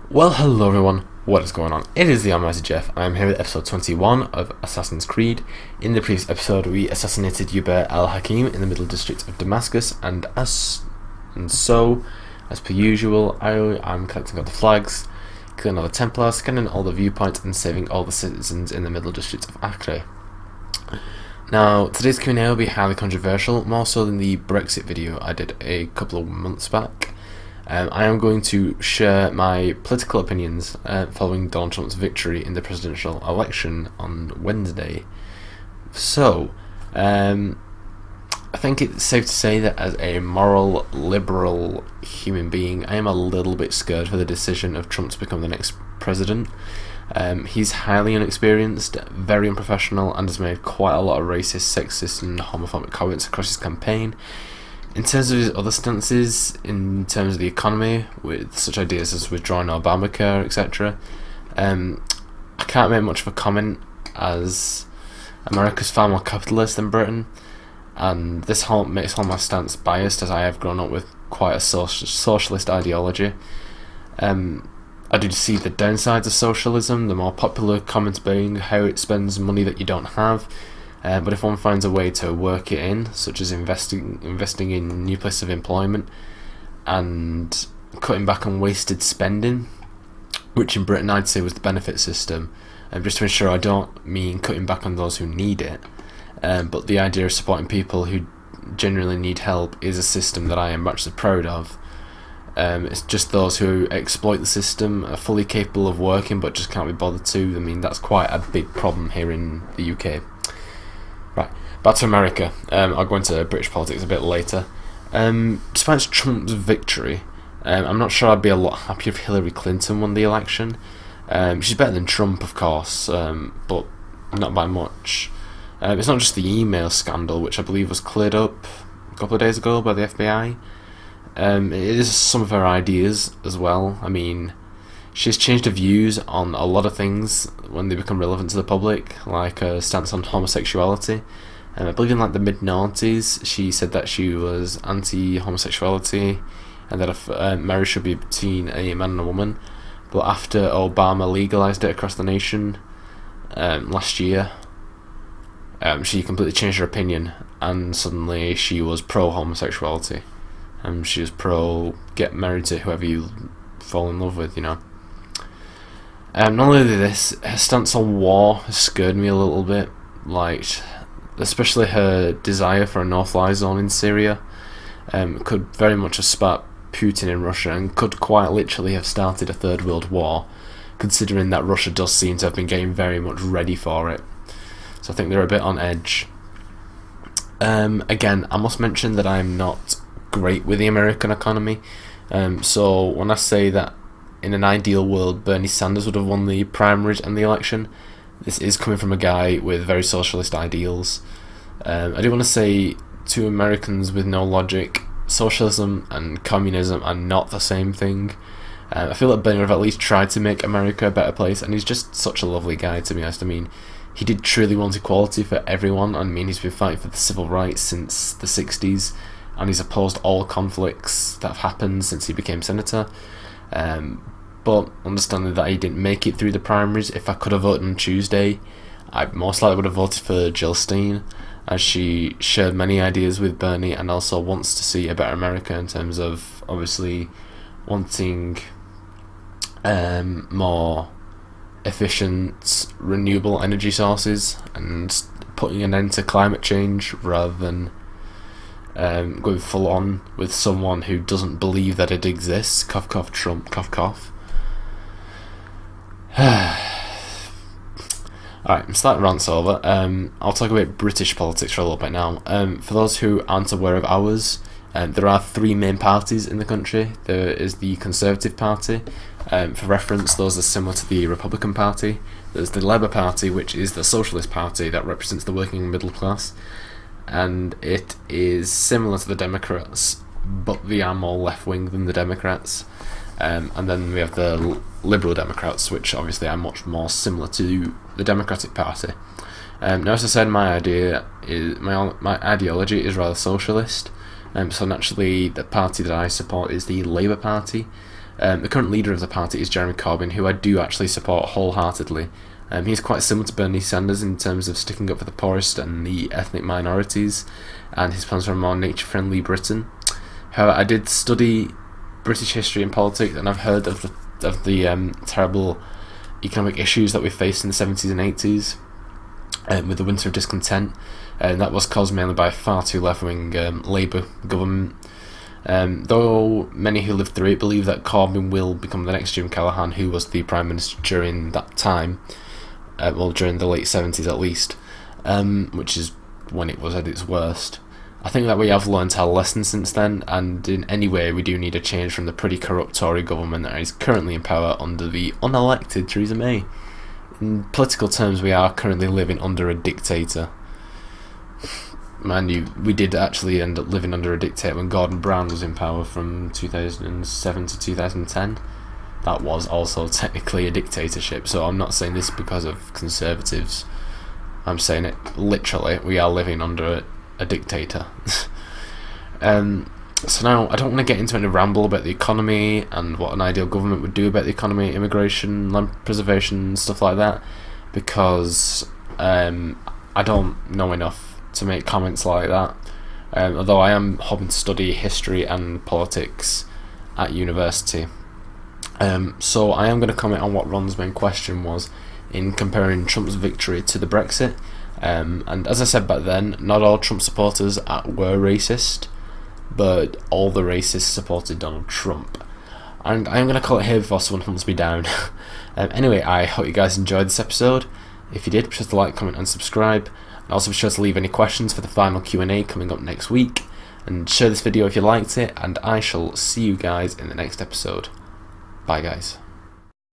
Well, hello everyone, what is going on? It is the Almighty Geoff, and I'm here with episode 21 of Assassin's Creed. In the previous episode, we assassinated Yuba al-Hakim in the Middle District of Damascus, and so, as per usual, I'm collecting all the flags, killing all the Templars, scanning all the viewpoints, and saving all the citizens in the Middle District of Acre. Now, today's Q&A will be highly controversial, more so than the Brexit video I did a couple of months back. I am going to share my political opinions following Donald Trump's victory in the presidential election on Wednesday. So, I think it's safe to say that as a moral, liberal human being, I am a little bit scared for the decision of Trump to become the next president. He's highly inexperienced, very unprofessional, and has made quite a lot of racist, sexist, and homophobic comments across his campaign. In terms of his other stances, in terms of the economy, with such ideas as withdrawing Obamacare, etc., I can't make much of a comment, as America's far more capitalist than Britain, and this makes all my stance biased, as I have grown up with quite a socialist ideology. I do see the downsides of socialism, the more popular comments being how it spends money that you don't have. But if one finds a way to work it in, such as investing in new places of employment and cutting back on wasted spending, which in Britain I'd say was the benefit system, just to ensure I don't mean cutting back on those who need it, but the idea of supporting people who genuinely need help is a system that I am actually proud of. It's just those who exploit the system are fully capable of working but just can't be bothered to. I mean, that's quite a big problem here in the UK. Right, back to America. I'll go into British politics a bit later. Despite Trump's victory, I'm not sure I'd be a lot happier if Hillary Clinton won the election. She's better than Trump, of course, but not by much. It's not just the email scandal, which I believe was cleared up a couple of days ago by the FBI. It is some of her ideas as well. I mean, she's changed her views on a lot of things when they become relevant to the public, like her stance on homosexuality. I believe in the mid-noughties, she said that she was anti-homosexuality and that a marriage should be between a man and a woman. But after Obama legalised it across the nation last year, she completely changed her opinion, and suddenly she was pro-homosexuality. She was pro-get married to whoever you fall in love with, you know. Not only this, her stance on war has scared me a little bit, especially her desire for a no-fly zone in Syria. Could very much have sparked Putin in Russia and could quite literally have started a third world war, considering that Russia does seem to have been getting very much ready for it. So I think they're a bit on edge. Again, I must mention that I'm not great with the American economy. So when I say that in an ideal world Bernie Sanders would have won the primaries and the election, this is coming from a guy with very socialist ideals. I do want to say to Americans with no logic, socialism and communism are not the same thing. I feel like Bernie would have at least tried to make America a better place, and he's just such a lovely guy, to be honest. I mean, he did truly want equality for everyone. I mean, he's been fighting for the civil rights since the 60s, and he's opposed all conflicts that have happened since he became senator. But understanding that he didn't make it through the primaries, if I could have voted on Tuesday, I most likely would have voted for Jill Stein, as she shared many ideas with Bernie and also wants to see a better America in terms of obviously wanting more efficient renewable energy sources and putting an end to climate change rather than going full on with someone who doesn't believe that it exists. Cough cough Trump, cough cough. Alright, I'm starting rants over. I'll talk about British politics for a little bit now. For those who aren't aware of ours, there are three main parties in the country. There is the Conservative Party. For reference, those are similar to the Republican Party. There's the Labour Party, which is the Socialist Party that represents the working middle class. And it is similar to the Democrats, but they are more left-wing than the Democrats. And then we have the Liberal Democrats, which obviously are much more similar to the Democratic Party. Now, as I said, my ideology is rather socialist. So naturally, the party that I support is the Labour Party. The current leader of the party is Jeremy Corbyn, who I do actually support wholeheartedly. He's quite similar to Bernie Sanders in terms of sticking up for the poorest and the ethnic minorities, and his plans for a more nature-friendly Britain. However, I did study British history and politics, and I've heard of the terrible economic issues that we faced in the 70s and 80s, with the winter of discontent, and that was caused mainly by far too left-wing Labour government. Though many who lived through it believe that Corbyn will become the next Jim Callaghan, who was the Prime Minister during that time, during the late 70s at least, which is when it was at its worst. I think that we have learned our lesson since then, and in any way we do need a change from the pretty corrupt Tory government that is currently in power under the unelected Theresa May. In political terms, we are currently living under a dictator. Mind you, we did actually end up living under a dictator when Gordon Brown was in power from 2007 to 2010. That was also technically a dictatorship, so I'm not saying this because of Conservatives. I'm saying it literally, we are living under a dictator. So now, I don't want to get into any ramble about the economy and what an ideal government would do about the economy, immigration, land preservation, stuff like that, because I don't know enough to make comments like that, although I am hoping to study history and politics at university. So I am going to comment on what Ron's main question was in comparing Trump's victory to the Brexit. And as I said back then, not all Trump supporters were racist, but all the racists supported Donald Trump. And I am going to call it here before someone hunts me down. Anyway, I hope you guys enjoyed this episode. If you did, be sure to like, comment and subscribe. And also be sure to leave any questions for the final Q&A coming up next week. And share this video if you liked it, and I shall see you guys in the next episode. Bye guys.